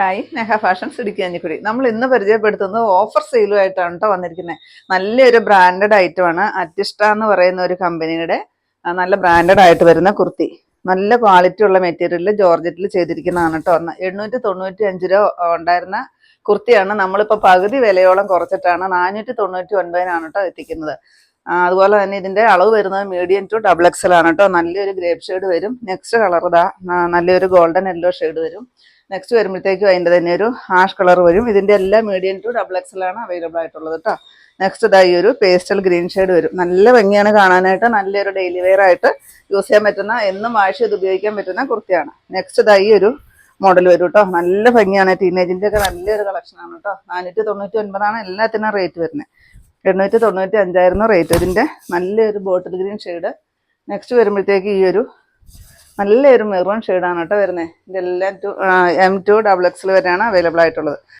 Hi Neha fashions Idukki Kanjikuzhi. നമ്മൾ ഇന്ന് പരിചയപ്പെടുത്തുന്നത് ഓഫർ സെയിലുമായിട്ടാണ് കേട്ടോ വന്നിരിക്കുന്നത്. നല്ലൊരു ബ്രാൻഡഡ് ഐറ്റമാണ്. അറ്റിഷ്ട എന്ന് പറയുന്ന ഒരു കമ്പനിയുടെ നല്ല ബ്രാൻഡഡ് ആയിട്ട് വരുന്ന കുർത്തി. നല്ല ക്വാളിറ്റി ഉള്ള മെറ്റീരിയലിൽ ജോർജറ്റിൽ ചെയ്തിരിക്കുന്നതാണ് കേട്ടോ. 895 രൂപ ഉണ്ടായിരുന്ന കുർത്തിയാണ് നമ്മളിപ്പോൾ പകുതി വിലയോളം കുറച്ചിട്ടാണ് 499 കേട്ടോ എത്തിക്കുന്നത്. അതുപോലെ തന്നെ ഇതിന്റെ അളവ് വരുന്നത് മീഡിയം ടു ഡബിൾ എക്സൽ ആണ് കേട്ടോ. നല്ലൊരു ഗ്രേപ്പ് ഷെയ്ഡ് വരും. നെക്സ്റ്റ് കളർ ഇതാ നല്ലൊരു ഗോൾഡൻ യെല്ലോ ഷെയ്ഡ് വരും. നെക്സ്റ്റ് വരുമ്പോഴത്തേക്കും അതിൻ്റെ തന്നെ ഒരു ഹാഷ് കളർ വരും. ഇതിൻ്റെ എല്ലാം മീഡിയം ടു ഡബിൾ എക്സൽ ആണ് അവൈലബിൾ ആയിട്ടുള്ളത് കേട്ടോ. നെക്സ്റ്റ് ഇതായി ഒരു പേസ്റ്റൽ ഗ്രീൻ ഷെയ്ഡ് വരും. നല്ല ഭംഗിയാണ് കാണാനായിട്ട്. നല്ലൊരു ഡെയിലി വെയർ ആയിട്ട് യൂസ് ചെയ്യാൻ പറ്റുന്ന, എന്നും വാഷ് ചെയ്ത് ഉപയോഗിക്കാൻ പറ്റുന്ന കുർത്തിയാണ്. നെക്സ്റ്റ് ഇതായി ഒരു മോഡൽ വരും കേട്ടോ. നല്ല ഭംഗിയാണ്. ടീനേജിൻ്റെ ഒക്കെ നല്ലൊരു കളക്ഷനാണ് കേട്ടോ. 499 എല്ലാത്തിനും റേറ്റ് വരുന്നത്. 895 റേറ്റ്. ഇതിൻ്റെ നല്ലൊരു ബോട്ടിൽ ഗ്രീൻ ഷെയ്ഡ്. നെക്സ്റ്റ് വരുമ്പോഴത്തേക്ക് ഈ ഒരു നല്ലൊരു മെറൂൺ ഷെയ്ഡാണ് കേട്ടോ വരുന്നത്. ഇതെല്ലാം M2 XXL വരെയാണ് അവൈലബിൾ ആയിട്ടുള്ളത്.